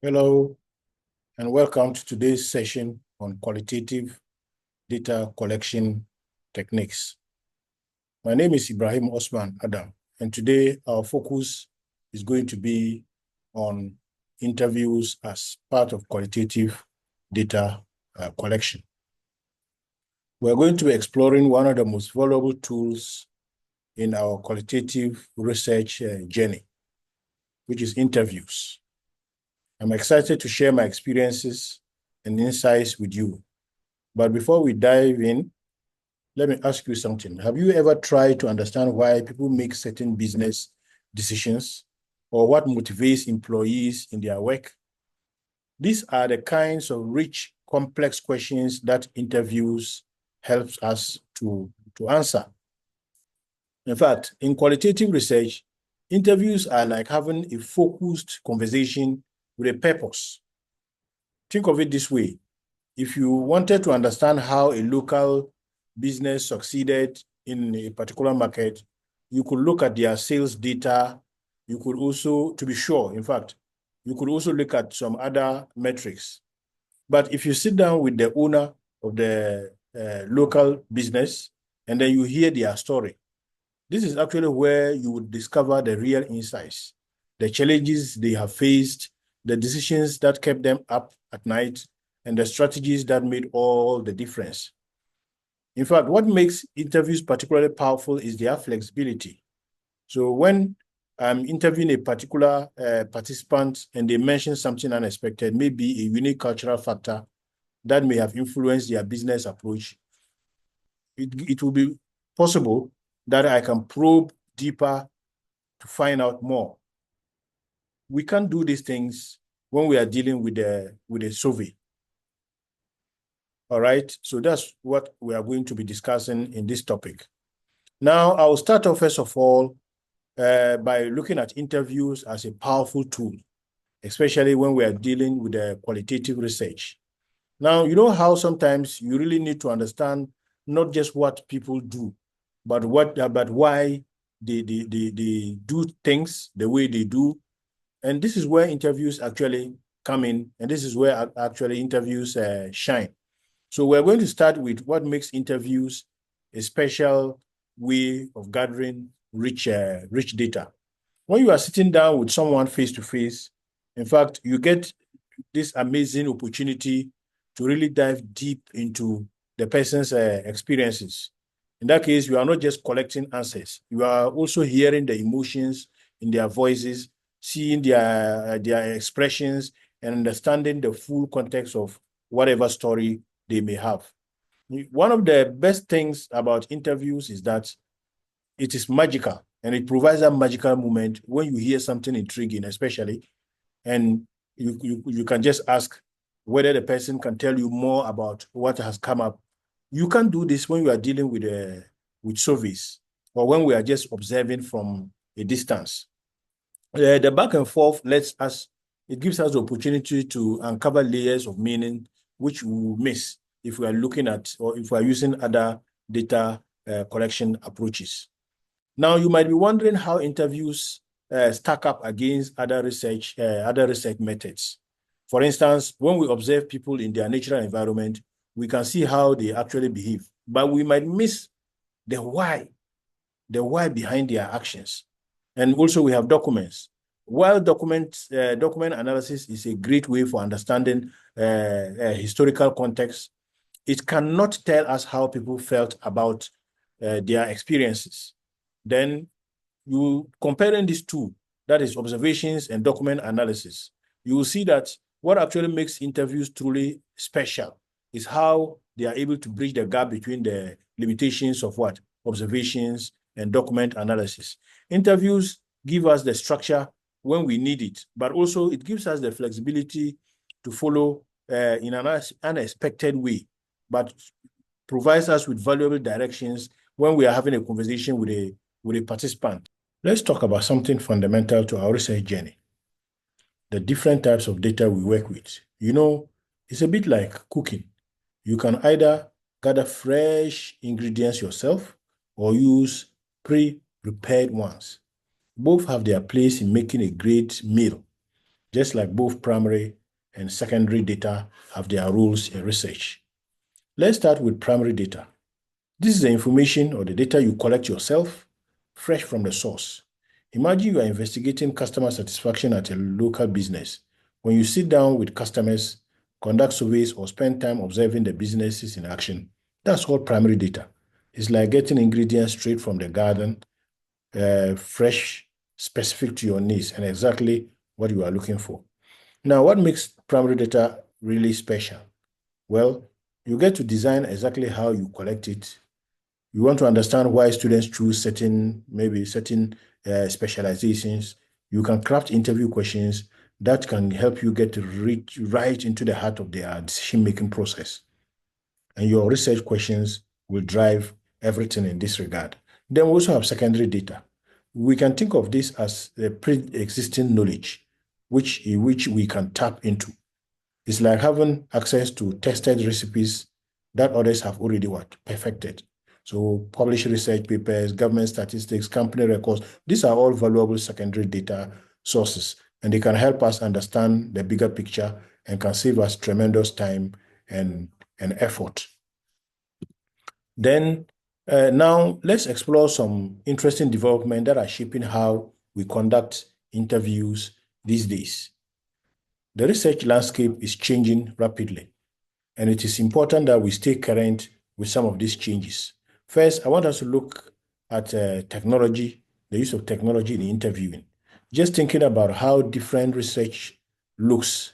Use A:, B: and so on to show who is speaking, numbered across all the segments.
A: Hello, and welcome to today's session on qualitative data collection techniques. My name is Ibrahim Osman Adam, and today our focus is going to be on interviews as part of qualitative data collection. We're going to be exploring one of the most valuable tools in our qualitative research journey, which is interviews. I'm excited to share my experiences and insights with you. But before we dive in, let me ask you something. Have you ever tried to understand why people make certain business decisions or what motivates employees in their work? These are the kinds of rich, complex questions that interviews helps us to answer. In fact, in qualitative research, interviews are like having a focused conversation with a purpose. Think of it this way. If you wanted to understand how a local business succeeded in a particular market, you could look at their sales data. You could also, to be sure, in fact, you could also look at some other metrics. But if you sit down with the owner of the local business and then you hear their story, this is actually where you would discover the real insights, the challenges they have faced, the decisions that kept them up at night, and the strategies that made all the difference. In fact, what makes interviews particularly powerful is their flexibility. So when I'm interviewing a particular participant and they mention something unexpected, maybe a unique cultural factor that may have influenced their business approach, it will be possible that I can probe deeper to find out more. We can't do these things when we are dealing with a survey. All right, so that's what we are going to be discussing in this topic. Now, I'll start off first of all by looking at interviews as a powerful tool, especially when we are dealing with the qualitative research. Now, you know how sometimes you really need to understand not just what people do, but why they do things the way they do. And this is where interviews actually come in, and this is where actually interviews shine. So we're going to start with what makes interviews a special way of gathering rich data. When you are sitting down with someone face to face, in fact, you get this amazing opportunity to really dive deep into the person's experiences. In that case, you are not just collecting answers. You are also hearing the emotions in their voices, seeing their expressions, and understanding the full context of whatever story they may have. One of the best things about interviews is that it is magical, and it provides a magical moment when you hear something intriguing, especially, and you can just ask whether the person can tell you more about what has come up. You can't do this when you are dealing with surveys or when we are just observing from a distance. The back and forth it gives us the opportunity to uncover layers of meaning which we will miss if we are looking at or if we are using other data collection approaches. Now, you might be wondering how interviews stack up against other research methods. For instance, when we observe people in their natural environment, we can see how they actually behave, but we might miss the why behind their actions. And also we have documents. While document analysis is a great way for understanding historical context, it cannot tell us how people felt about their experiences. Then you comparing these two, that is observations and document analysis, you will see that what actually makes interviews truly special is how they are able to bridge the gap between the limitations of what? Observations and document analysis. Interviews give us the structure when we need it, but also it gives us the flexibility to follow in an unexpected way, but provides us with valuable directions when we are having a conversation with a participant. Let's talk about something fundamental to our research journey: the different types of data we work with. You know, it's a bit like cooking. You can either gather fresh ingredients yourself or use pre-prepared ones. Both have their place in making a great meal. just like both primary and secondary data have their roles in research. Let's start with primary data. This is the information or the data you collect yourself, fresh from the source. Imagine you are investigating customer satisfaction at a local business. When you sit down with customers, conduct surveys, or spend time observing the businesses in action, that's all primary data. It's like getting ingredients straight from the garden, fresh, specific to your needs, and exactly what you are looking for. Now, what makes primary data really special? Well, you get to design exactly how you collect it. You want to understand why students choose maybe certain specializations. You can craft interview questions that can help you get to reach right into the heart of their decision-making process. And your research questions will drive everything in this regard. Then we also have secondary data. We can think of this as the pre-existing knowledge, which we can tap into. It's like having access to tested recipes that others have already perfected. So published research papers, government statistics, company records, these are all valuable secondary data sources, and they can help us understand the bigger picture and can save us tremendous time and effort. Then now let's explore some interesting developments that are shaping how we conduct interviews these days. The research landscape is changing rapidly, and it is important that we stay current with some of these changes. First, I want us to look at technology, the use of technology in interviewing. Just thinking about how different research looks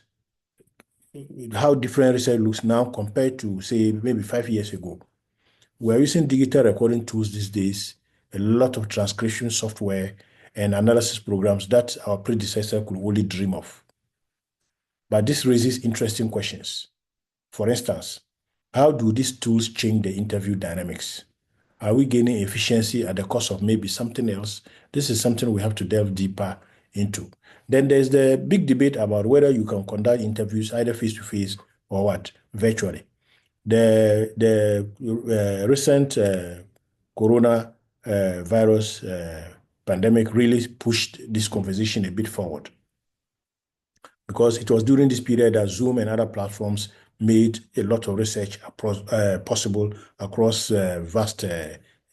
A: now compared to, say, maybe 5 years ago. We're using digital recording tools these days, a lot of transcription software and analysis programs that our predecessor could only dream of. But this raises interesting questions. For instance, how do these tools change the interview dynamics? Are we gaining efficiency at the cost of maybe something else? This is something we have to delve deeper into. Then there's the big debate about whether you can conduct interviews either face-to-face or what, virtually. The recent corona virus pandemic really pushed this conversation a bit forward, because it was during this period that Zoom and other platforms made a lot of research possible across vast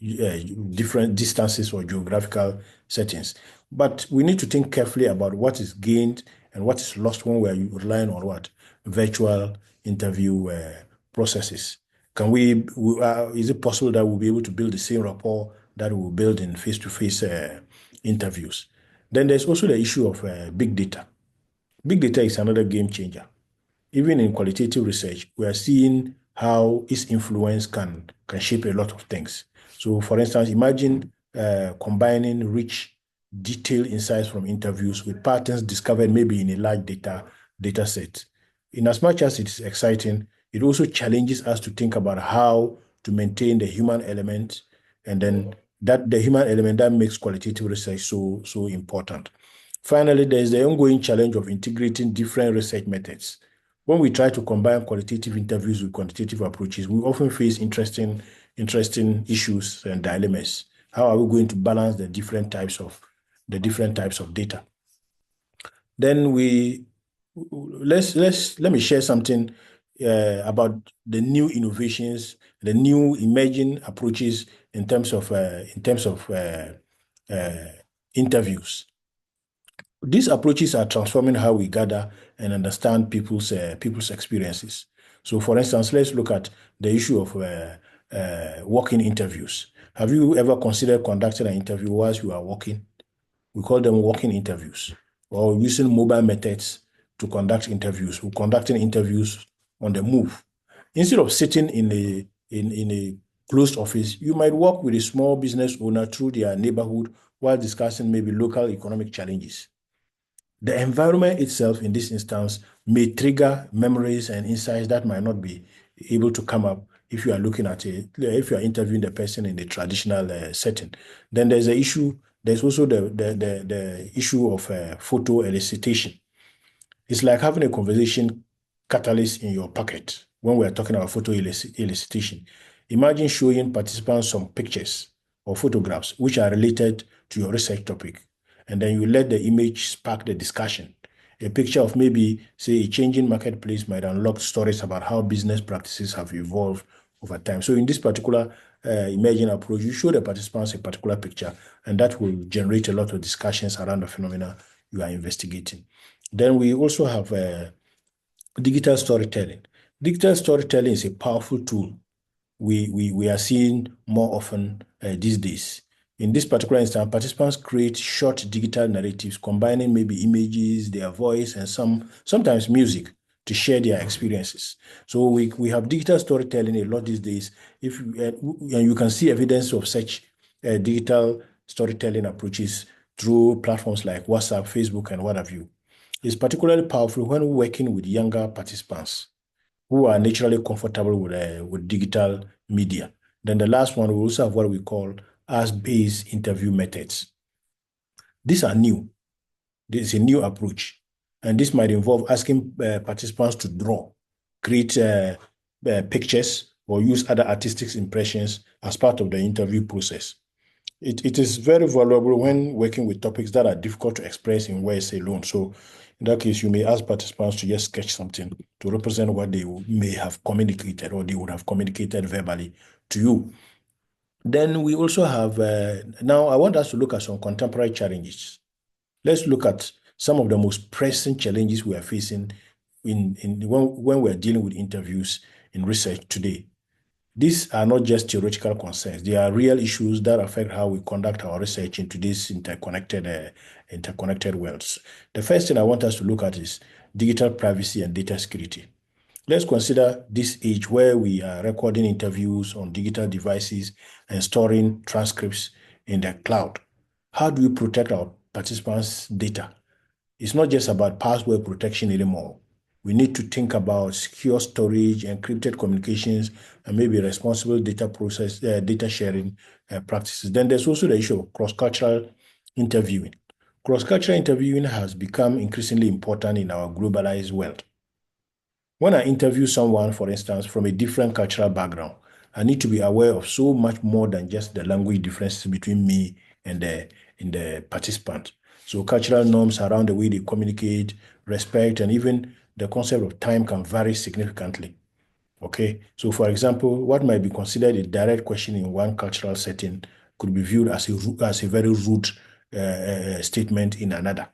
A: different distances or geographical settings. But we need to think carefully about what is gained and what is lost when we are relying on what? Virtual interview processes. Is it possible that we'll be able to build the same rapport that we'll build in face-to-face interviews? Then there's also the issue of big data. Big data is another game changer. Even in qualitative research, we are seeing how its influence can shape a lot of things. So, for instance, imagine combining rich, detailed insights from interviews with patterns discovered maybe in a large data set. In as much as it is exciting, it also challenges us to think about how to maintain the human element, and then that the human element that makes qualitative research so important. Finally, there is the ongoing challenge of integrating different research methods. When we try to combine qualitative interviews with quantitative approaches, we often face interesting issues and dilemmas. How are we going to balance the different types of data? Then let me share something about the new innovations, the new emerging approaches in terms of interviews. These approaches are transforming how we gather and understand people's experiences. So, for instance, let's look at the issue of walk-in interviews. Have you ever considered conducting an interview whilst you are walking? We call them walk-in interviews, or using mobile methods to conduct interviews, or conducting interviews on the move. Instead of sitting in a closed office, you might walk with a small business owner through their neighborhood while discussing maybe local economic challenges. The environment itself in this instance may trigger memories and insights that might not be able to come up if you are if you are interviewing the person in the traditional setting. Then there's also the issue of photo-elicitation. It's like having a conversation catalyst in your pocket when we're talking about photo-elicitation. Imagine showing participants some pictures or photographs which are related to your research topic, and then you let the image spark the discussion. A picture of maybe, say, a changing marketplace might unlock stories about how business practices have evolved over time. So in this particular emerging approach, you show the participants a particular picture, and that will generate a lot of discussions around the phenomena you are investigating. Then we also have digital storytelling. Digital storytelling is a powerful tool we are seeing more often these days. In this particular instance, participants create short digital narratives combining maybe images, their voice, and sometimes music to share their experiences. So we have digital storytelling a lot these days. If and you can see evidence of such digital storytelling approaches through platforms like WhatsApp, Facebook, and what have you. It's particularly powerful when working with younger participants who are naturally comfortable with digital media. Then the last one, we also have what we call ask-based interview methods. These are new. This is a new approach. And this might involve asking participants to draw, create pictures, or use other artistic impressions as part of the interview process. It is very valuable when working with topics that are difficult to express in words alone. So in that case, you may ask participants to just sketch something to represent what they may have communicated or they would have communicated verbally to you. Then we also have, now I want us to look at some contemporary challenges. Let's look at some of the most pressing challenges we are facing when we're dealing with interviews in research today. These are not just theoretical concerns. They are real issues that affect how we conduct our research in today's interconnected worlds. The first thing I want us to look at is digital privacy and data security. Let's consider this age where we are recording interviews on digital devices and storing transcripts in the cloud. How do we protect our participants' data? It's not just about password protection anymore. We need to think about secure storage, encrypted communications, and maybe responsible data sharing practices. Then there's also the issue of cross-cultural interviewing. Cross-cultural interviewing has become increasingly important in our globalized world. When I interview someone, for instance, from a different cultural background, I need to be aware of so much more than just the language differences between me and the participant. So cultural norms around the way they communicate, respect, and even the concept of time can vary significantly. Okay, so for example, what might be considered a direct question in one cultural setting could be viewed as a very rude statement in another.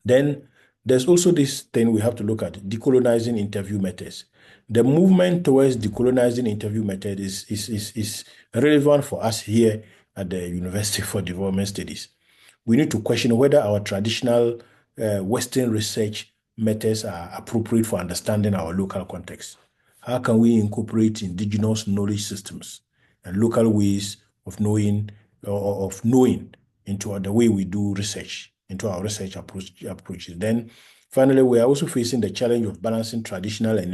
A: Then there's also this thing we have to look at, decolonizing interview methods. The movement towards decolonizing interview method is relevant for us here at the University for Development Studies. We need to question whether our traditional Western research methods are appropriate for understanding our local context. How can we incorporate indigenous knowledge systems and local ways of knowing into the way we do research, into our research approaches? Then finally, we are also facing the challenge of balancing traditional and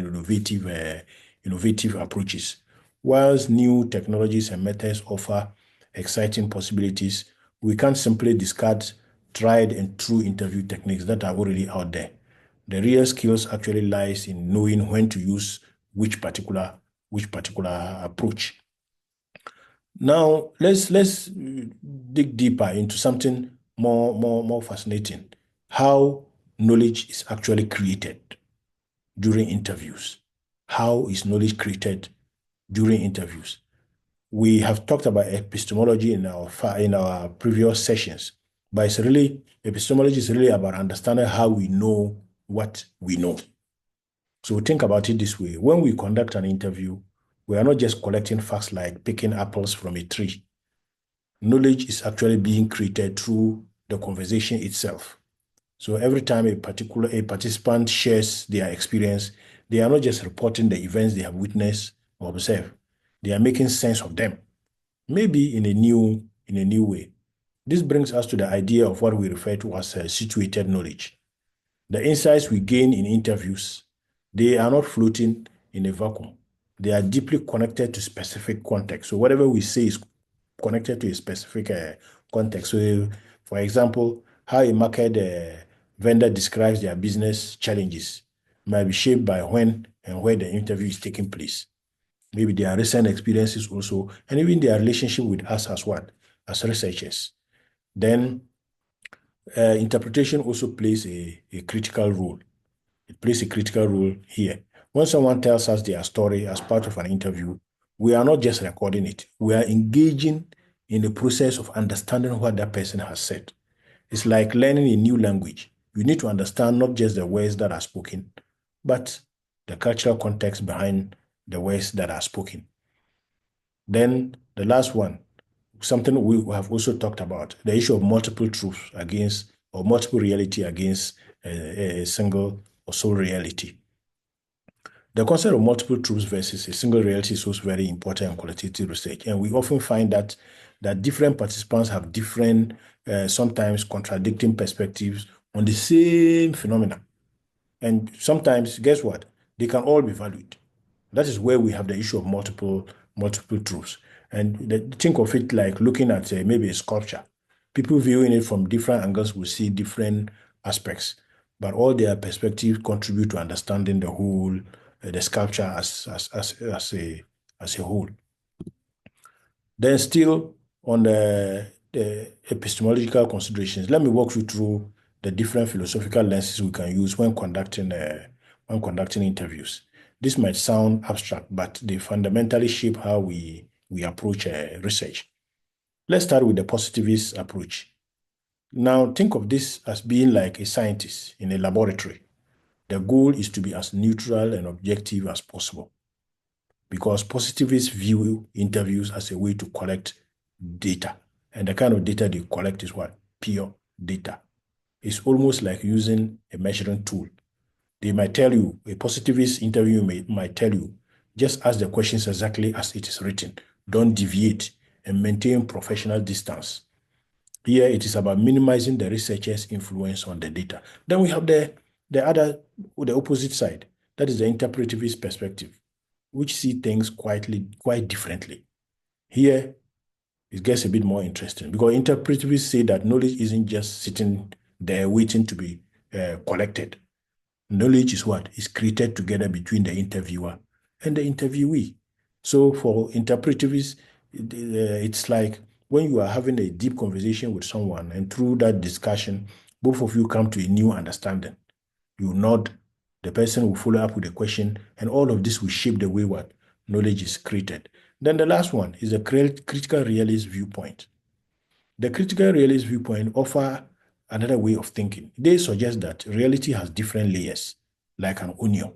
A: innovative approaches. Whilst new technologies and methods offer exciting possibilities, we can't simply discard tried and true interview techniques that are already out there. The real skills actually lies in knowing when to use which particular approach. Now let's dig deeper into something more fascinating. How knowledge is actually created during interviews. How is knowledge created during interviews? We have talked about epistemology in our previous sessions, but epistemology is really about understanding how we know what we know. So think about it this way. When we conduct an interview, we are not just collecting facts like picking apples from a tree. Knowledge is actually being created through the conversation itself. So every time a participant shares their experience, they are not just reporting the events they have witnessed or observed. They are making sense of them, maybe in a new way. This brings us to the idea of what we refer to as situated knowledge. The insights we gain in interviews, they are not floating in a vacuum. They are deeply connected to specific context. So whatever we say is connected to a specific context. So for example, how a market vendor describes their business challenges might be shaped by when and where the interview is taking place. Maybe their recent experiences also, and even their relationship with us as researchers. Then Interpretation also plays a critical role. It plays a critical role here. When someone tells us their story as part of an interview, we are not just recording it. We are engaging in the process of understanding what that person has said. It's like learning a new language. You need to understand not just the words that are spoken, but the cultural context behind the words that are spoken. Then the last one, something we have also talked about, the issue of multiple truths against or multiple reality against a single or sole reality. The concept of multiple truths versus a single reality is also very important in qualitative research. And we often find that different participants have different, sometimes contradicting perspectives on the same phenomena. And sometimes, guess what? They can all be valued. That is where we have the issue of multiple truths. And think of it like looking at maybe a sculpture. People viewing it from different angles will see different aspects, but all their perspectives contribute to understanding the sculpture as a whole. Then still on the epistemological considerations, let me walk you through the different philosophical lenses we can use when conducting interviews. This might sound abstract, but they fundamentally shape how we approach research. Let's start with the positivist approach. Now, think of this as being like a scientist in a laboratory. The goal is to be as neutral and objective as possible because positivists view interviews as a way to collect data. And the kind of data they collect is what? Pure data. It's almost like using a measuring tool. They might tell you, a positivist interview might tell you, just ask the questions exactly as it is written. Don't deviate and maintain professional distance. Here, it is about minimizing the researcher's influence on the data. Then we have the opposite side. That is the interpretivist perspective, which see things quite differently. Here, it gets a bit more interesting because interpretivists say that knowledge isn't just sitting there waiting to be collected. Knowledge is what is created together between the interviewer and the interviewee. So for interpretivists, it's like when you are having a deep conversation with someone, and through that discussion, both of you come to a new understanding. You nod, the person will follow up with a question, and all of this will shape the way what knowledge is created. Then the last one is the critical realist viewpoint. The critical realist viewpoint offer another way of thinking. They suggest that reality has different layers, like an onion.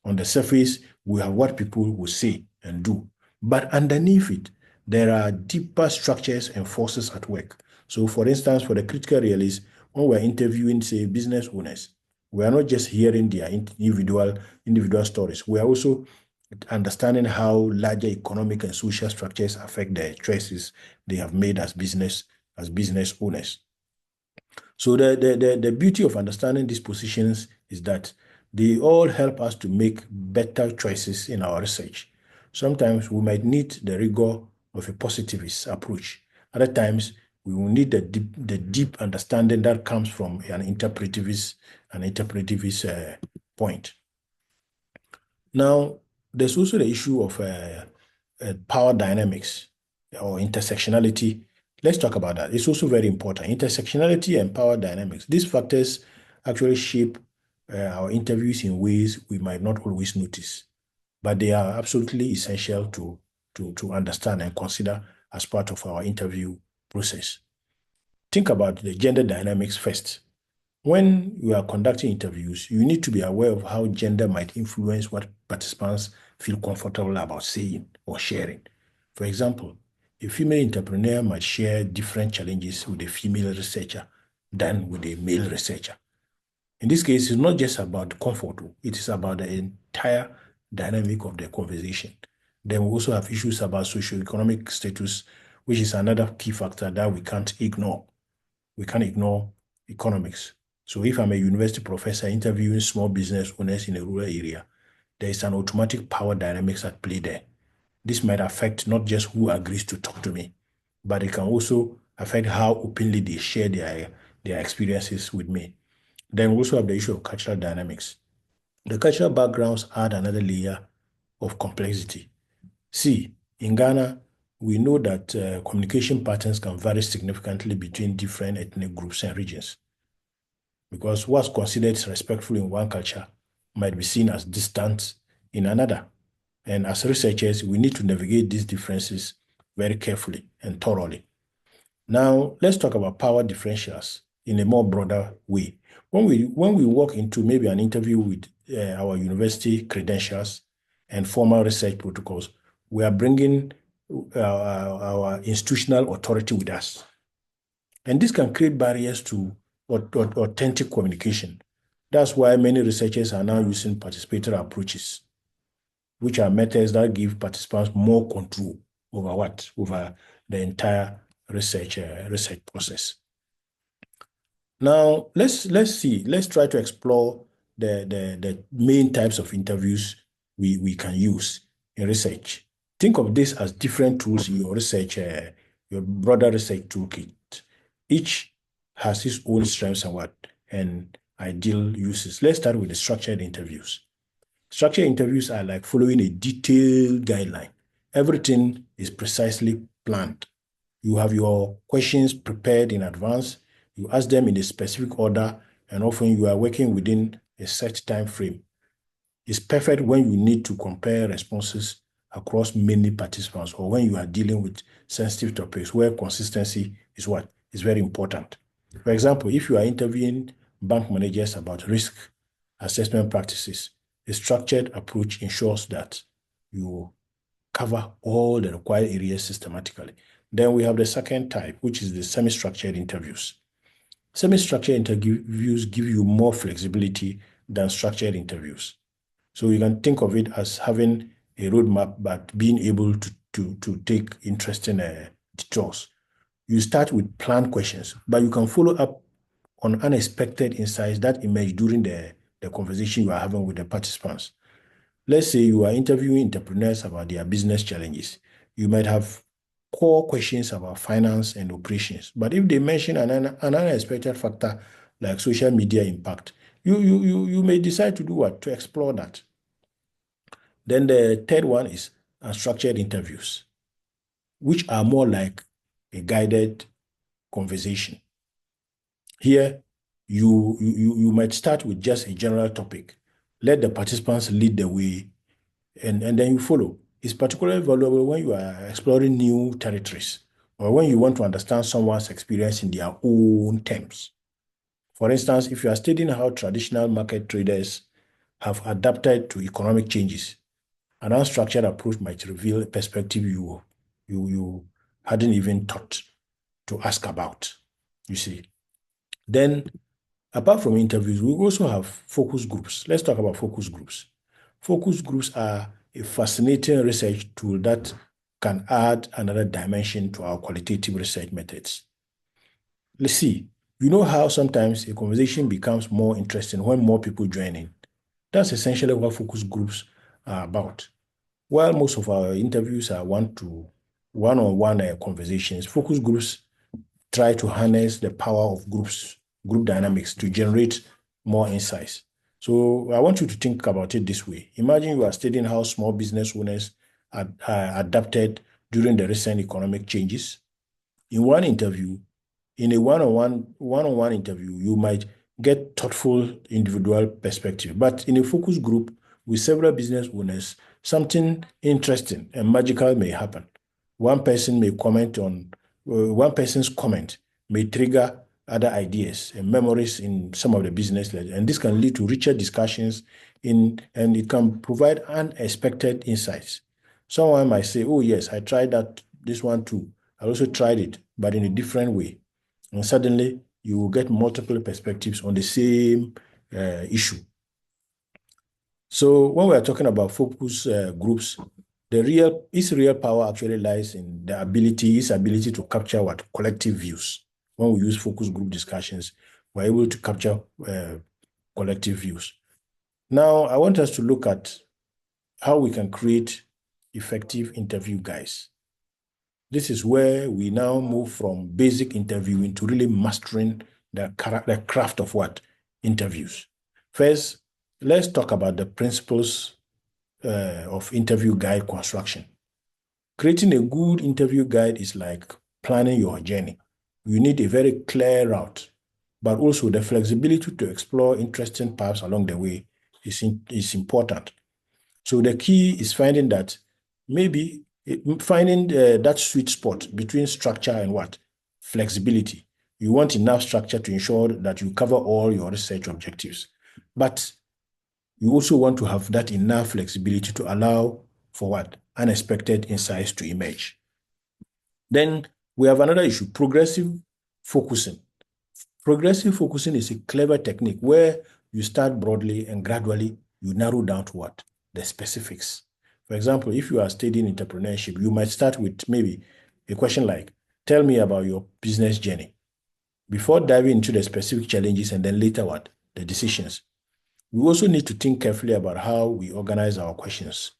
A: On the surface, we have what people will say and do, but underneath it, there are deeper structures and forces at work. So, for instance, for the critical realists, when we're interviewing, say, business owners, we are not just hearing their individual stories. We are also understanding how larger economic and social structures affect the choices they have made as business owners. So the beauty of understanding these positions is that they all help us to make better choices in our research. Sometimes we might need the rigor of a positivist approach. Other times we will need the deep understanding that comes from an interpretivist point. Now, there's also the issue of power dynamics or intersectionality. Let's talk about that. It's also very important. Intersectionality and power dynamics. These factors actually shape our interviews in ways we might not always notice, but they are absolutely essential to understand and consider as part of our interview process. Think about the gender dynamics first. When you are conducting interviews, you need to be aware of how gender might influence what participants feel comfortable about saying or sharing. For example, a female entrepreneur might share different challenges with a female researcher than with a male researcher. In this case, it's not just about comfort, it is about the entire dynamic of the conversation. Then we also have issues about socioeconomic status, which is another key factor that we can't ignore. We can't ignore economics. So if I'm a university professor interviewing small business owners in a rural area, there is an automatic power dynamics at play there. This might affect not just who agrees to talk to me, but it can also affect how openly they share their experiences with me. Then we also have the issue of cultural dynamics. The cultural backgrounds add another layer of complexity. See, in Ghana, we know that communication patterns can vary significantly between different ethnic groups and regions, because what's considered respectful in one culture might be seen as distant in another. And as researchers, we need to navigate these differences very carefully and thoroughly. Now, let's talk about power differentials in a more broader way. When we walk into maybe an interview with our university credentials and formal research protocols, we are bringing our institutional authority with us. And this can create barriers to authentic communication. That's why many researchers are now using participatory approaches, which are methods that give participants more control over what? Over the entire research process. Now, let's try to explore the main types of interviews we can use in research. Think of this as different tools in your research, your broader research toolkit. Each has its own strengths and ideal uses. Let's start with the structured interviews. Structured interviews are like following a detailed guideline. Everything is precisely planned. You have your questions prepared in advance. You ask them in a specific order, and often you are working within a set time frame. It's perfect when you need to compare responses across many participants, or when you are dealing with sensitive topics where consistency is what is very important. For example, if you are interviewing bank managers about risk assessment practices, a structured approach ensures that you cover all the required areas systematically. Then we have the second type, which is the semi-structured interviews. Semi-structured interviews give you more flexibility than structured interviews. So you can think of it as having a roadmap, but being able to take interesting detours. You start with planned questions, but you can follow up on unexpected insights that emerge during the conversation you are having with the participants. Let's say you are interviewing entrepreneurs about their business challenges. You might have core questions about finance and operations, but if they mention an unexpected factor like social media impact, you may decide to do what? To explore that. Then the third one is unstructured interviews, which are more like a guided conversation. Here, you might start with just a general topic. Let the participants lead the way, and then you follow. It's particularly valuable when you are exploring new territories or when you want to understand someone's experience in their own terms. For instance, if you are studying how traditional market traders have adapted to economic changes, an unstructured approach might reveal a perspective you hadn't even thought to ask about. You see. Then, apart from interviews, we also have focus groups. Let's talk about focus groups. Focus groups are a fascinating research tool that can add another dimension to our qualitative research methods. Let's see. You know how sometimes a conversation becomes more interesting when more people join in. That's essentially what focus groups are about. While most of our interviews are one-on-one conversations, focus groups try to harness the power of group dynamics to generate more insights. So I want you to think about it this way. Imagine you are studying how small business owners adapted during the recent economic changes. In one interview, in a one-on-one interview, you might get thoughtful individual perspective. But in a focus group with several business owners, something interesting and magical may happen. One person's comment may trigger other ideas and memories in some of the business leaders, and this can lead to richer discussions and it can provide unexpected insights. Someone might say, "Oh yes, I tried this one too. I also tried it, but in a different way." And suddenly you will get multiple perspectives on the same issue. So when we are talking about focus groups, its real power actually lies in its ability to capture what collective views. When we use focus group discussions, we're able to capture collective views. Now, I want us to look at how we can create effective interview guides. This is where we now move from basic interviewing to really mastering the craft of what? Interviews. First, let's talk about the principles of interview guide construction. Creating a good interview guide is like planning your journey. You need a very clear route, but also the flexibility to explore interesting paths along the way is important. So the key is finding that maybe finding that sweet spot between structure and what? Flexibility. You want enough structure to ensure that you cover all your research objectives, but you also want to have that enough flexibility to allow for what? Unexpected insights to emerge. Then we have another issue, progressive focusing. Progressive focusing is a clever technique where you start broadly and gradually you narrow down to what? The specifics. For example, if you are studying entrepreneurship, you might start with maybe a question like, tell me about your business journey before diving into the specific challenges and then later what? The decisions. We also need to think carefully about how we organize our questions.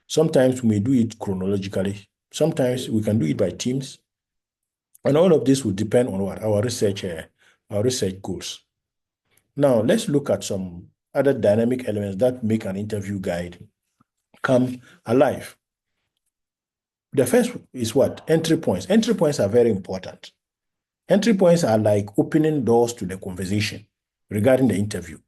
A: Sometimes we may do it chronologically. Sometimes we can do it by teams. And all of this will depend on what? Our research goals. Now, let's look at some other dynamic elements that make an interview guide come alive. The first is what? Entry points. Entry points are very important. Entry points are like opening doors to the conversation regarding the interview.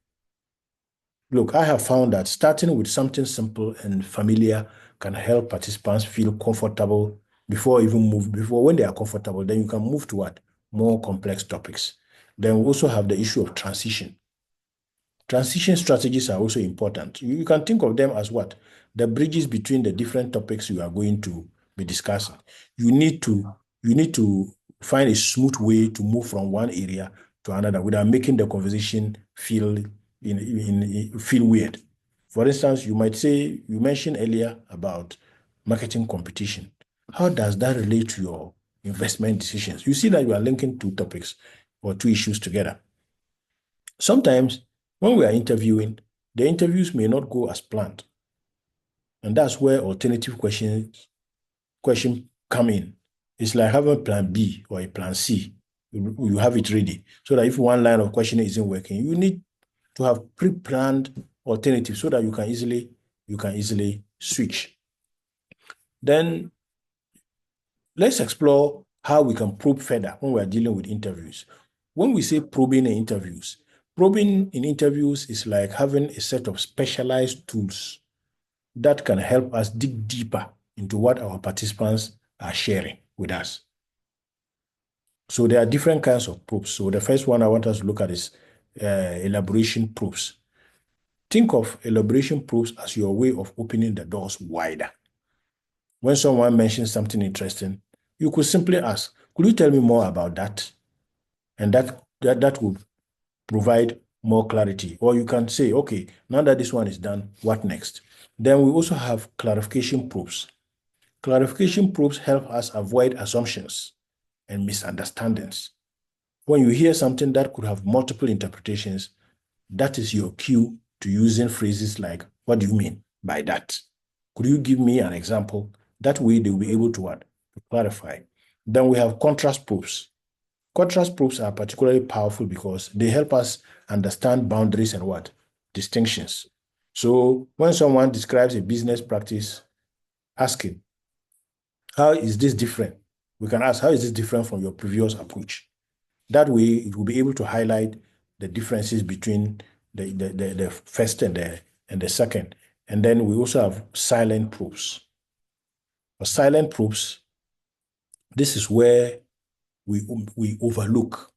A: Look, I have found that starting with something simple and familiar can help participants feel comfortable before when they are comfortable, then you can move to what? More complex topics. Then we also have the issue of transition. Transition strategies are also important. You can think of them as what? The bridges between the different topics you are going to be discussing. You need to find a smooth way to move from one area to another without making the conversation feel weird. For instance, you might say, you mentioned earlier about marketing competition. How does that relate to your investment decisions? You see that you are linking two topics or two issues together. Sometimes when we are interviewing, the interviews may not go as planned. And that's where alternative question come in. It's like having a plan B or a plan C. You have it ready. So that if one line of questioning isn't working, you need to have pre-planned alternatives so that you can easily switch. Then let's explore how we can probe further when we are dealing with interviews. When we say probing in interviews is like having a set of specialized tools that can help us dig deeper into what our participants are sharing with us. So there are different kinds of probes. So the first one I want us to look at is elaboration probes. Think of elaboration probes as your way of opening the doors wider. When someone mentions something interesting, you could simply ask, could you tell me more about that? And that would provide more clarity. Or you can say, okay, now that this one is done, what next? Then we also have clarification probes. Clarification probes help us avoid assumptions and misunderstandings. When you hear something that could have multiple interpretations, that is your cue to using phrases like, what do you mean by that? Could you give me an example? That way they'll be able to what? To clarify. Then we have contrast probes. Contrast probes are particularly powerful because they help us understand boundaries and what? Distinctions. So when someone describes a business practice, asking, how is this different? We can ask, how is this different from your previous approach? That way, it will be able to highlight the differences between the first and the second. And then we also have silent probes. For silent probes, this is where we overlook.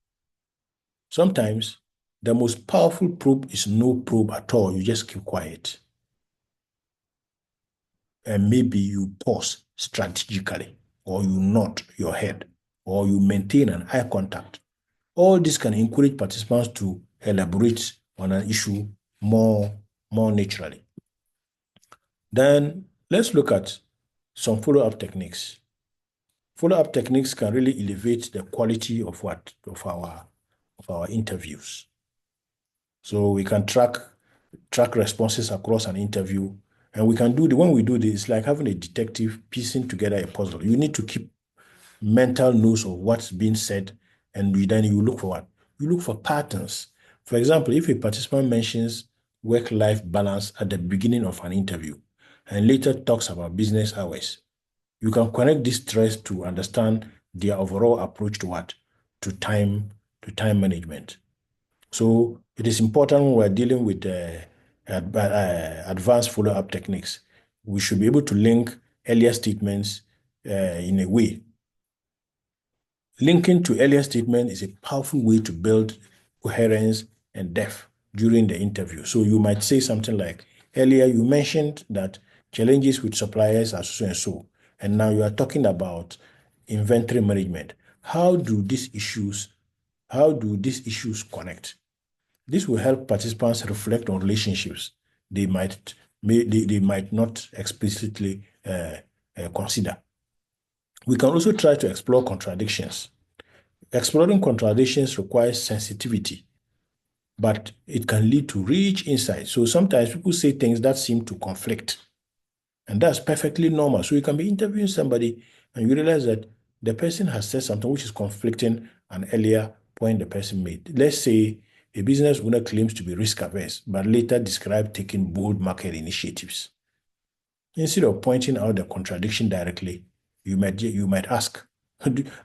A: Sometimes the most powerful probe is no probe at all. You just keep quiet. And maybe you pause strategically, or you nod your head, or you maintain an eye contact. All this can encourage participants to elaborate on an issue more naturally. Then let's look at some follow-up techniques. Follow-up techniques can really elevate the quality of our interviews. So we can track responses across an interview, and we can when we do this, it's like having a detective piecing together a puzzle. You need to keep mental notes of what's being said, and then you look for what? You look for patterns. For example, if a participant mentions work-life balance at the beginning of an interview and later talks about business hours, You can connect these threads to understand their overall approach to what? To time management. So it is important when we're dealing with advanced follow-up techniques. We should be able to link earlier statements in a way. Linking to earlier statement is a powerful way to build coherence and depth during the interview. So you might say something like, earlier you mentioned that challenges with suppliers are so and so, and now you are talking about inventory management. How do these issues connect? This will help participants reflect on relationships they might not explicitly consider. We can also try to explore contradictions. Exploring contradictions requires sensitivity, but it can lead to rich insight. So sometimes people say things that seem to conflict, and that's perfectly normal. So you can be interviewing somebody and you realize that the person has said something which is conflicting an earlier point the person made. Let's say a business owner claims to be risk averse, but later described taking bold market initiatives. Instead of pointing out the contradiction directly, you might ask,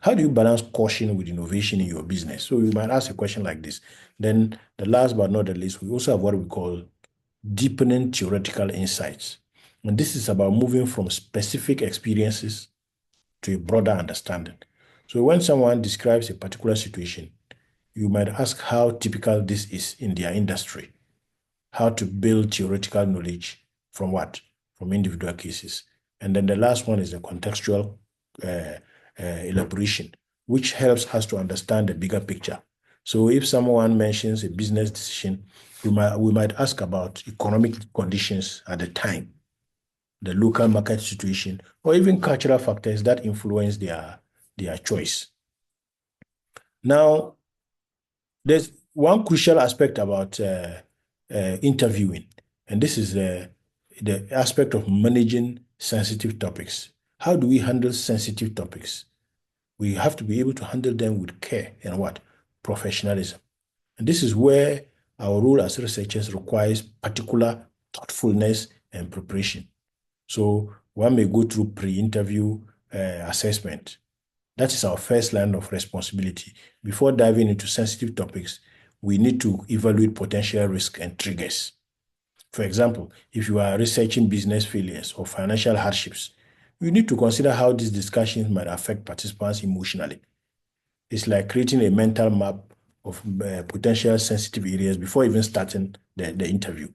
A: how do you balance caution with innovation in your business? So you might ask a question like this. Then the last but not the least, we also have what we call deepening theoretical insights. And this is about moving from specific experiences to a broader understanding. So when someone describes a particular situation, you might ask how typical this is in their industry, how to build theoretical knowledge from what? From individual cases. And then the last one is the contextual uh, elaboration, which helps us to understand the bigger picture. So if someone mentions a business decision, we might ask about economic conditions at the time, the local market situation, or even cultural factors that influence their choice. Now, there's one crucial aspect about interviewing, and this is the aspect of managing sensitive topics. How do we handle sensitive topics? We have to be able to handle them with care and what? Professionalism. And this is where our role as researchers requires particular thoughtfulness and preparation. So one may go through pre-interview assessment. That is our first line of responsibility. Before diving into sensitive topics, we need to evaluate potential risk and triggers. For example, if you are researching business failures or financial hardships, you need to consider how these discussions might affect participants emotionally. It's like creating a mental map of potential sensitive areas before even starting the interview.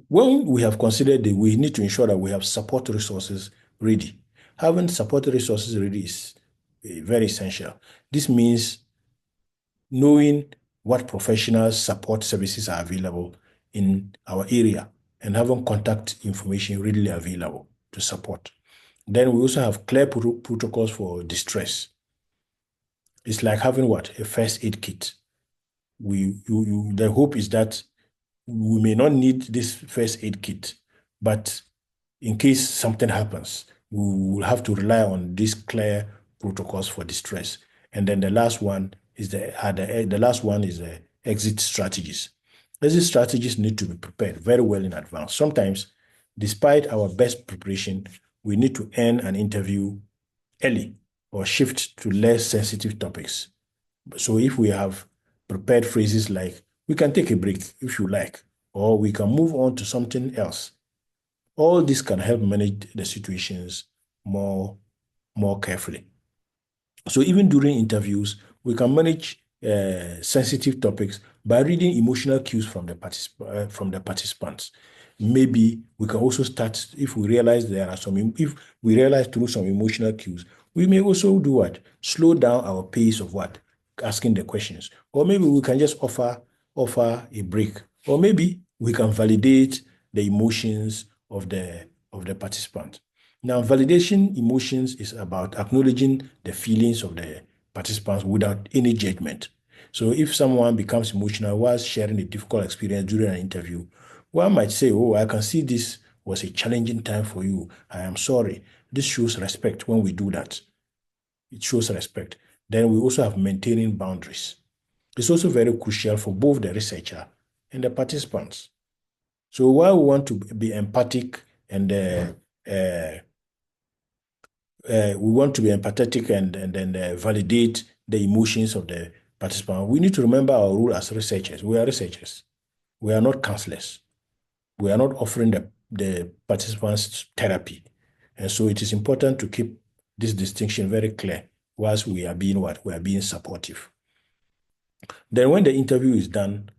A: When we have considered that, we need to ensure that we have support resources ready. Having support resources ready is very essential. This means knowing what professional support services are available in our area and having contact information readily available to support. Then we also have clear protocols for distress. It's like having what? A first aid kit. The hope is that we may not need this first aid kit, but in case something happens, we will have to rely on these clear protocols for distress. And then the last one is the exit strategies. Exit strategies need to be prepared very well in advance. Sometimes, despite our best preparation, we need to end an interview early or shift to less sensitive topics. So if we have prepared phrases like, we can take a break if you like, or we can move on to something else. All this can help manage the situations more, more carefully. So even during interviews, we can manage sensitive topics by reading emotional cues from the participants. Maybe we can also start if we realize if we realize through some emotional cues, we may also do what? Slow down our pace of what? Asking the questions. Or maybe we can just offer a break. Or maybe we can validate the emotions of the participant. Now, validation emotions is about acknowledging the feelings of the participants without any judgment. So if someone becomes emotional while sharing a difficult experience during an interview, one might say, oh, I can see this was a challenging time for you. I am sorry. This shows respect when we do that. It shows respect. Then we also have maintaining boundaries. It's also very crucial for both the researcher and the participants. So while we want to be empathic and we want to be empathetic and then validate the emotions of the participant. We need to remember our role as researchers. We are researchers. We are not counselors. We are not offering the participants therapy. And so it is important to keep this distinction very clear whilst we are being what? We are being supportive. Then when the interview is done,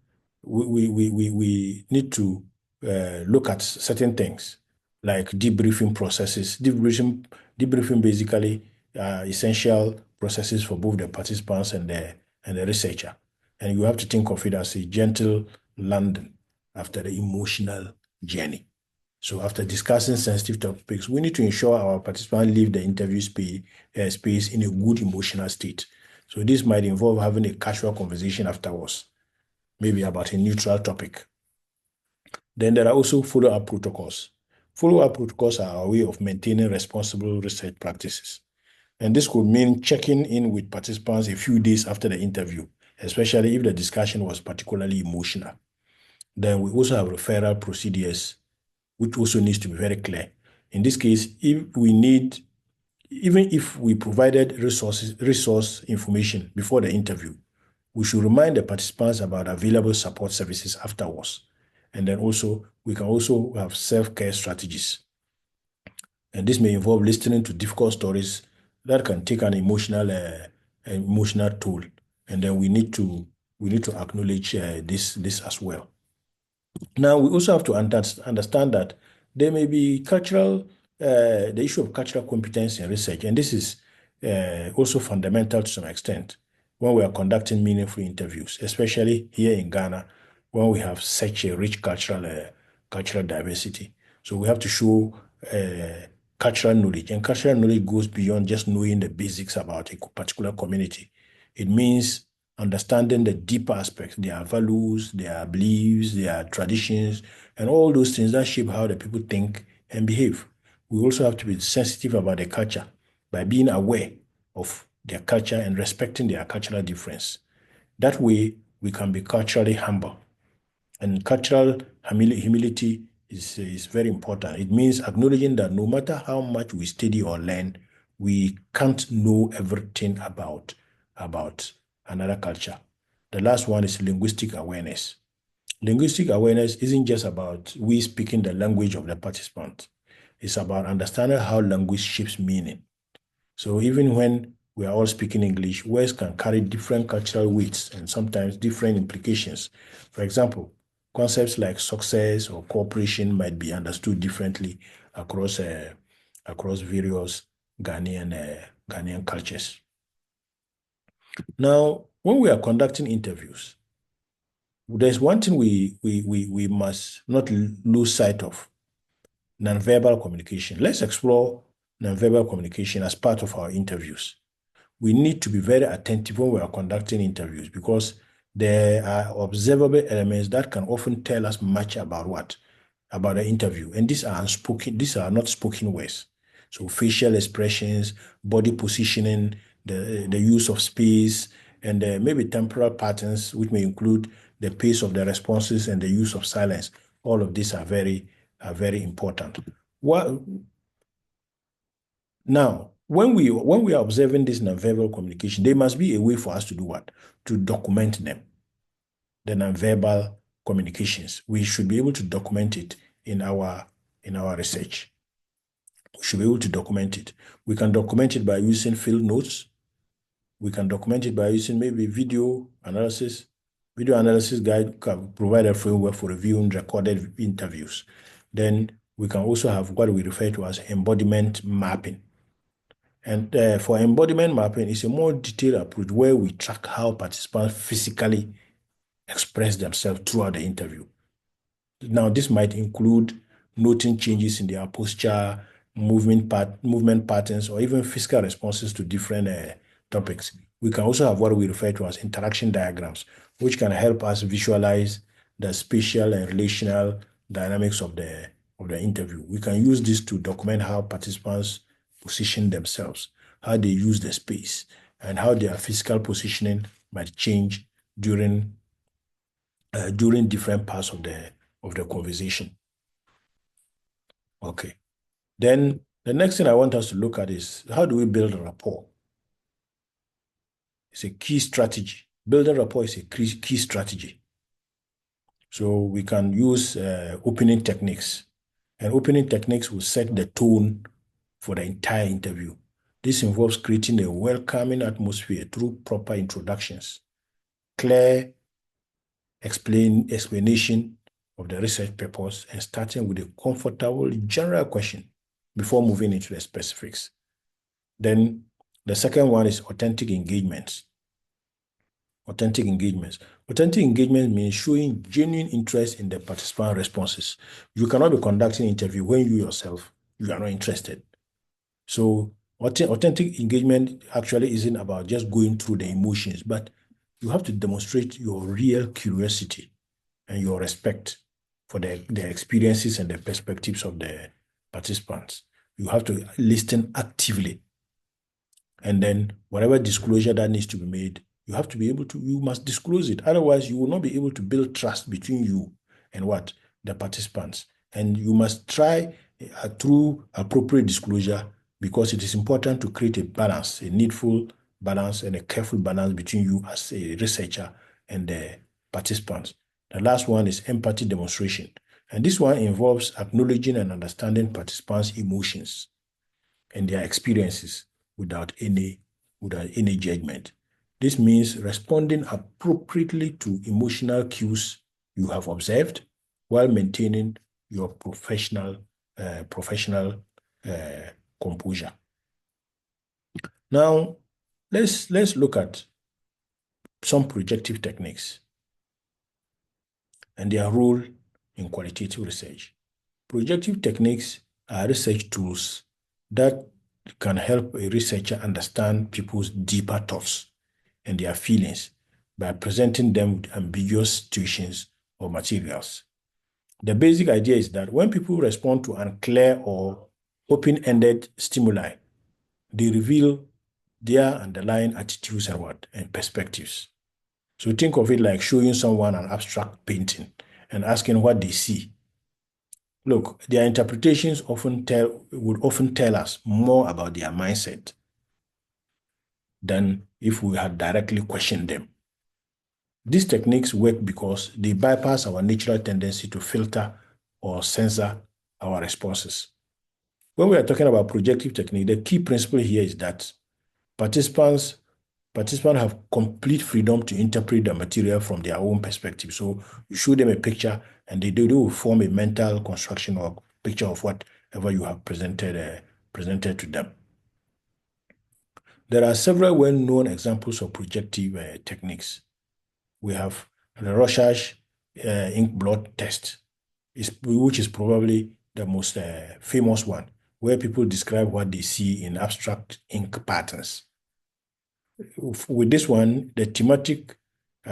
A: we need to look at certain things like debriefing processes. Debriefing basically essential processes for both the participants and the researcher. And you have to think of it as a gentle landing after the emotional journey. So after discussing sensitive topics, we need to ensure our participants leave the interview space in a good emotional state. So this might involve having a casual conversation afterwards, maybe about a neutral topic. Then there are also follow-up protocols. Follow-up protocols are a way of maintaining responsible research practices. And this could mean checking in with participants a few days after the interview, especially if the discussion was particularly emotional. Then we also have referral procedures, which also needs to be very clear. In this case, even if we provided resource information before the interview, we should remind the participants about available support services afterwards. And then also, we can also have self-care strategies. And this may involve listening to difficult stories that can take an emotional toll. And then we need to acknowledge this as well. Now, we also have to understand that there may be the issue of cultural competence in research, and this is also fundamental to some extent when we are conducting meaningful interviews, especially here in Ghana, when we have such a rich cultural diversity. So we have to show cultural knowledge, and cultural knowledge goes beyond just knowing the basics about a particular community. It means understanding the deeper aspects, their values, their beliefs, their traditions, and all those things that shape how the people think and behave. We also have to be sensitive about their culture by being aware of their culture and respecting their cultural difference. That way, we can be culturally humble. And cultural humility is very important. It means acknowledging that no matter how much we study or learn, we can't know everything about another culture. The last one is linguistic awareness. Linguistic awareness isn't just about we speaking the language of the participant. It's about understanding how language shapes meaning. So even when we are all speaking English, words can carry different cultural weights and sometimes different implications. For example, concepts like success or cooperation might be understood differently across various Ghanaian cultures. Now, when we are conducting interviews, there's one thing we must not lose sight of: nonverbal communication. Let's explore nonverbal communication as part of our interviews. We need to be very attentive when we are conducting interviews because there are observable elements that can often tell us much about what? About the interview. And these are not spoken words. So facial expressions, body positioning, the use of space, and maybe temporal patterns, which may include the pace of the responses and the use of silence. All of these are very important. Now, when we are observing this nonverbal communication, there must be a way for us to do what? To document them. The nonverbal communications. We should be able to document it in our research. We should be able to document it. We can document it by using field notes. We can document it by using maybe video analysis. Video analysis guide can provide a framework for reviewing recorded interviews. Then we can also have what we refer to as embodiment mapping. And for embodiment mapping, it's a more detailed approach where we track how participants physically express themselves throughout the interview. Now, this might include noting changes in their posture, movement patterns, or even physical responses to different topics. We can also have what we refer to as interaction diagrams, which can help us visualize the spatial and relational dynamics of the interview. We can use this to document how participants position themselves, how they use the space, and how their physical positioning might change during different parts of the conversation. Okay. Then The next thing I want us to look at is how do we build a rapport? It's a key strategy. Building rapport is a key strategy. So we can use opening techniques. And opening techniques will set the tone for the entire interview. This involves creating a welcoming atmosphere through proper introductions, clear explanation of the research purpose, and starting with a comfortable general question before moving into the specifics. Then the second one is authentic engagements. Authentic engagements. Authentic engagement means showing genuine interest in the participant responses. You cannot be conducting an interview when you yourself, you are not interested. So authentic engagement actually isn't about just going through the emotions, but you have to demonstrate your real curiosity and your respect for the experiences and the perspectives of the participants. You have to listen actively. And then whatever disclosure that needs to be made, you must disclose it. Otherwise, you will not be able to build trust between you and what? The participants. And you must try through appropriate disclosure, because it is important to create a balance, a needful balance and a careful balance between you as a researcher and the participants. The last one is empathy demonstration. And this one involves acknowledging and understanding participants' emotions and their experiences without any judgment. This means responding appropriately to emotional cues you have observed while maintaining your professional composure. Now, let's look at some projective techniques and their role in qualitative research. Projective techniques are research tools that can help a researcher understand people's deeper thoughts and their feelings by presenting them with ambiguous situations or materials. The basic idea is that when people respond to unclear or open-ended stimuli, they reveal their underlying attitudes and perspectives. So think of it like showing someone an abstract painting and asking what they see. Look, their interpretations would often tell us more about their mindset than if we had directly questioned them. These techniques work because they bypass our natural tendency to filter or censor our responses. When we are talking about projective technique, the key principle here is that participants have complete freedom to interpret the material from their own perspective. So you show them a picture and they will form a mental construction or picture of whatever you have presented to them. There are several well-known examples of projective techniques. We have the Rorschach ink blot test, which is probably the most famous one, where people describe what they see in abstract ink patterns. With this one, the thematic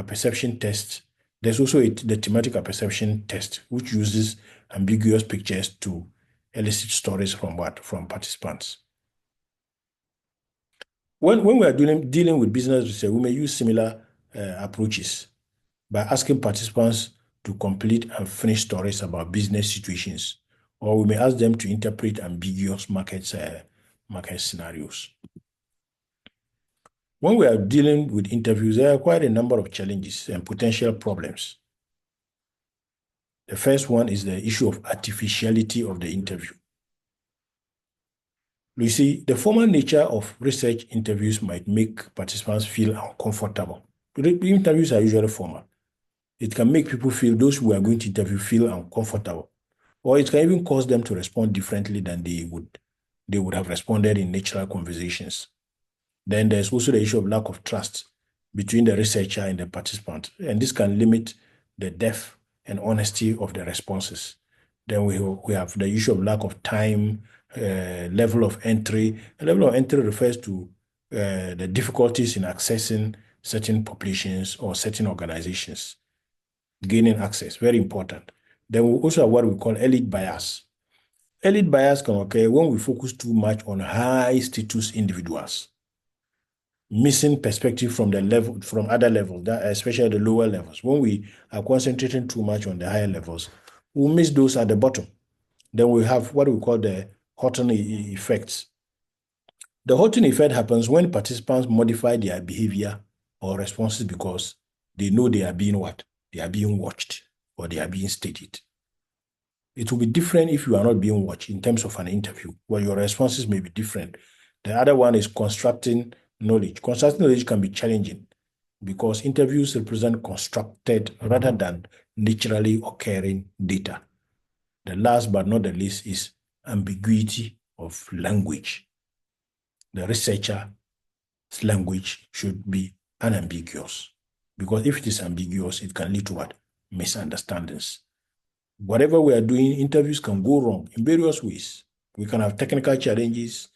A: perception test, there's also the thematic perception test, which uses ambiguous pictures to elicit stories from participants. When we are dealing with business research, we may use similar approaches by asking participants to complete and finish stories about business situations, or we may ask them to interpret ambiguous market scenarios. When we are dealing with interviews, there are quite a number of challenges and potential problems. The first one is the issue of artificiality of the interview. You see, the formal nature of research interviews might make participants feel uncomfortable. Interviews are usually formal. It can make people those who are going to interview feel uncomfortable, or it can even cause them to respond differently than they would have responded in natural conversations. Then there's also the issue of lack of trust between the researcher and the participant, and this can limit the depth and honesty of the responses. Then we have the issue of lack of time, level of entry. The level of entry refers to the difficulties in accessing certain populations or certain organizations. Gaining access, very important. Then we also have what we call elite bias. Elite bias can occur when we focus too much on high status individuals, missing perspective from other levels, especially the lower levels. When we are concentrating too much on the higher levels, we'll miss those at the bottom. Then we have what we call the Houghton effects. The Houghton effect happens when participants modify their behavior or responses because they know they are being what? They are being watched or they are being studied. It will be different if you are not being watched in terms of an interview, where your responses may be different. The other one is constructing knowledge. Constructing knowledge can be challenging because interviews represent constructed rather than naturally occurring data. The last but not the least is ambiguity of language. The researcher's language should be unambiguous because if it is ambiguous, it can lead to what? Misunderstandings. Whatever we are doing, interviews can go wrong in various ways. We can have technical challenges,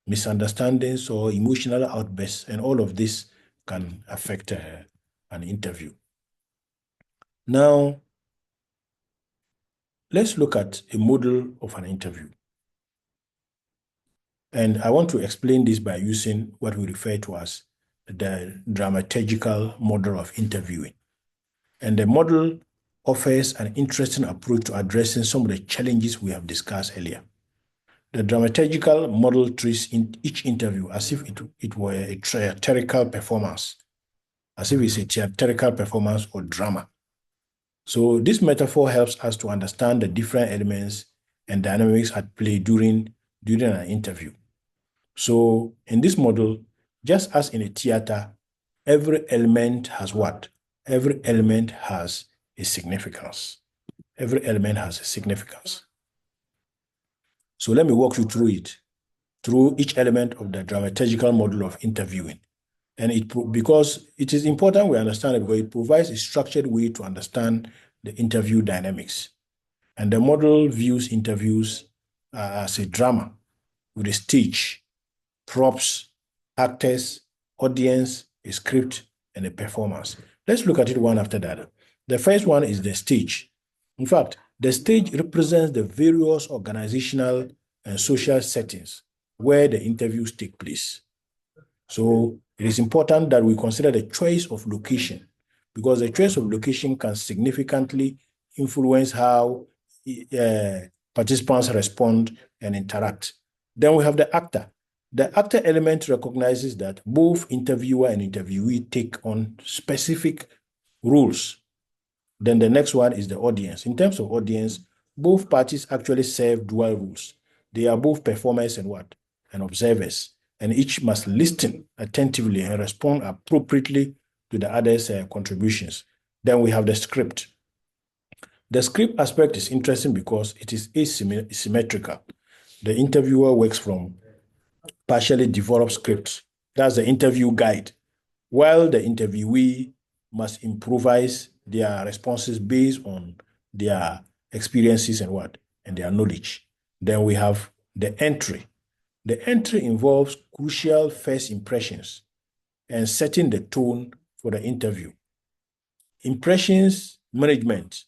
A: misunderstandings, or emotional outbursts, and all of this can affect an interview. Now, let's look at a model of an interview. And I want to explain this by using what we refer to as the dramaturgical model of interviewing. And the model offers an interesting approach to addressing some of the challenges we have discussed earlier. The dramaturgical model treats each interview as if it were a theatrical performance, as if it's a theatrical performance or drama. So this metaphor helps us to understand the different elements and dynamics at play during an interview. So in this model, just as in a theater, every element has what? Every element has a significance. Every element has a significance. So let me walk you through it, through each element of the dramaturgical model of interviewing. And because it is important we understand it because it provides a structured way to understand the interview dynamics. And the model views interviews as a drama with a stage, props, actors, audience, a script, and a performance. Let's look at it one after the other. The first one is the stage. In fact, the stage represents the various organizational and social settings where the interviews take place. So it is important that we consider the choice of location because the choice of location can significantly influence how participants respond and interact. Then we have the actor. The actor element recognizes that both interviewer and interviewee take on specific roles. Then the next one is the audience. In terms of audience, both parties actually serve dual roles. They are both performers and what? And observers. And each must listen attentively and respond appropriately to the other's contributions. Then we have the script. The script aspect is interesting because it is asymmetrical. The interviewer works from partially developed scripts. That's the interview guide, while the interviewee must improvise their responses based on their experiences and what? And their knowledge. Then we have the entry. The entry involves crucial first impressions and setting the tone for the interview. Impressions management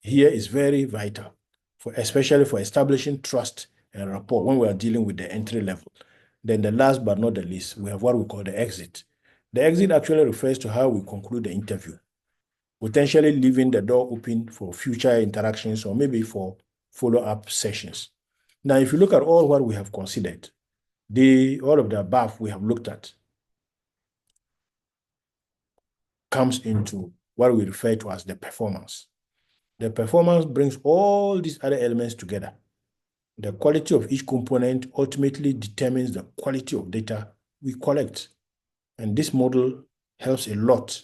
A: here is very vital, especially for establishing trust and rapport when we are dealing with the entry level. Then the last but not the least, we have what we call the exit. The exit actually refers to how we conclude the interview, potentially leaving the door open for future interactions or maybe for follow-up sessions. Now, if you look at all what we have considered, all of the above we have looked at comes into what we refer to as the performance. The performance brings all these other elements together. The quality of each component ultimately determines the quality of data we collect. And this model helps a lot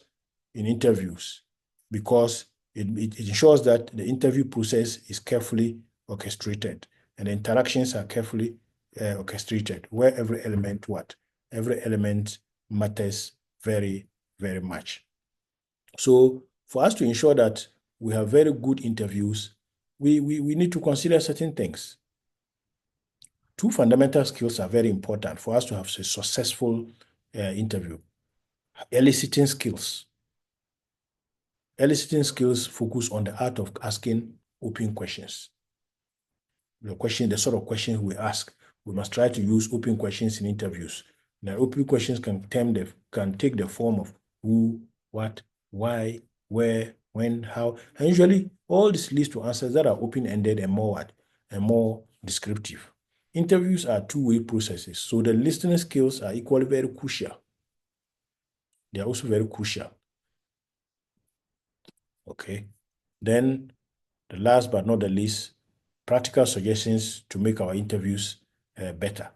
A: in interviews because it ensures that the interview process is carefully orchestrated and the interactions are carefully orchestrated, where every element matters very, very much. So for us to ensure that we have very good interviews, we need to consider certain things. Two fundamental skills are very important for us to have a successful interview. Eliciting skills. Eliciting skills focus on the art of asking open questions. The sort of questions we ask, we must try to use open questions in interviews. Now, open questions can take the form of who, what, why, where, when, how, and usually all this leads to answers that are open-ended and more descriptive. Interviews are two-way processes, so the listening skills are equally very crucial. They are also very crucial. Okay. Then the last but not the least, practical suggestions to make our interviews better.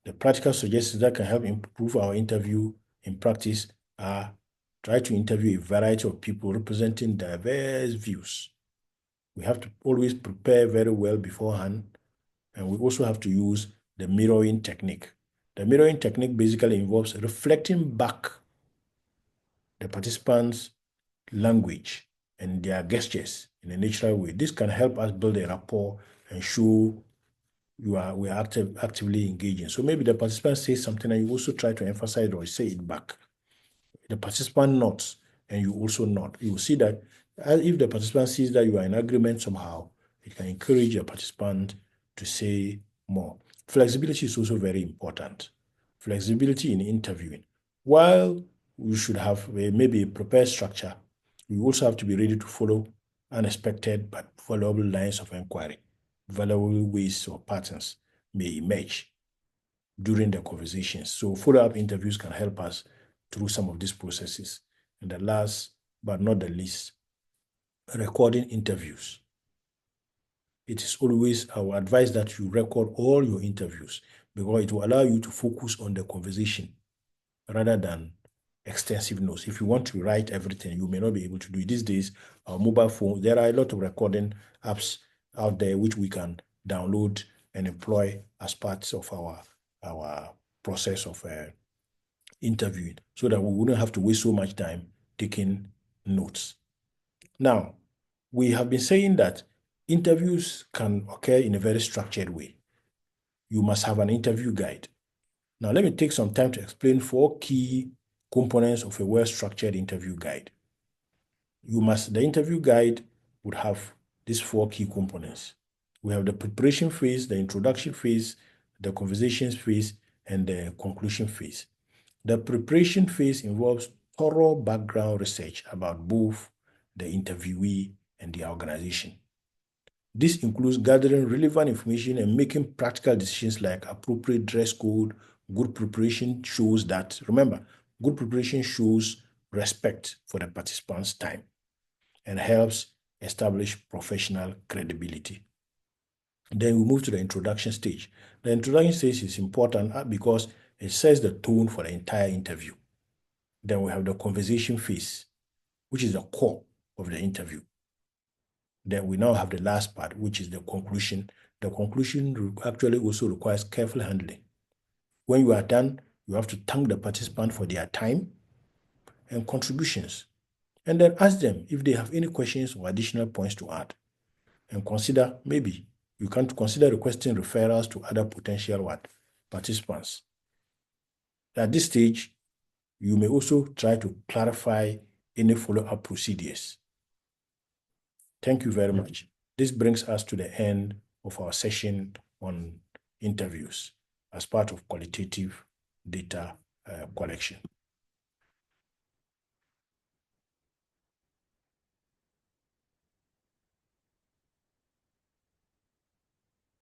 A: The practical suggestions that can help improve our interview in practice are try to interview a variety of people representing diverse views. We have to always prepare very well beforehand, and we also have to use the mirroring technique. The mirroring technique basically involves reflecting back the participants' language and their gestures in a natural way. This can help us build a rapport and show we are actively engaging. So maybe the participant says something and you also try to emphasize or say it back. The participant nods and you also nod. You will see that if the participant sees that you are in agreement somehow, it can encourage the participant to say more. Flexibility is also very important. Flexibility in interviewing. While we should have maybe a prepared structure, we also have to be ready to follow unexpected but valuable lines of inquiry. Valuable ways or patterns may emerge during the conversations. So follow-up interviews can help us through some of these processes. And the last but not the least, recording interviews. It is always our advice that you record all your interviews because it will allow you to focus on the conversation rather than extensive notes. If you want to write everything, you may not be able to do it. These days, our mobile phones, there are a lot of recording apps out there which we can download and employ as parts of our process of interviewing so that we wouldn't have to waste so much time taking notes. Now, we have been saying that interviews can occur in a very structured way. You must have an interview guide. Now, let me take some time to explain 4 key components of a well-structured interview guide. The interview guide would have these 4 key components. We have the preparation phase, the introduction phase, the conversations phase, and the conclusion phase. The preparation phase involves thorough background research about both the interviewee and the organization. This includes gathering relevant information and making practical decisions like appropriate dress code. Good preparation shows that, remember, good preparation shows respect for the participants' time and helps establish professional credibility. Then we move to the introduction stage. The introduction stage is important because it sets the tone for the entire interview. Then we have the conversation phase, which is the core of the interview. Then we now have the last part, which is the conclusion. The conclusion actually also requires careful handling. When you are done, you have to thank the participant for their time and contributions, and then ask them if they have any questions or additional points to add. And maybe you can consider requesting referrals to other potential participants. At this stage, you may also try to clarify any follow-up procedures. Thank you very much. This brings us to the end of our session on interviews as part of qualitative data collection.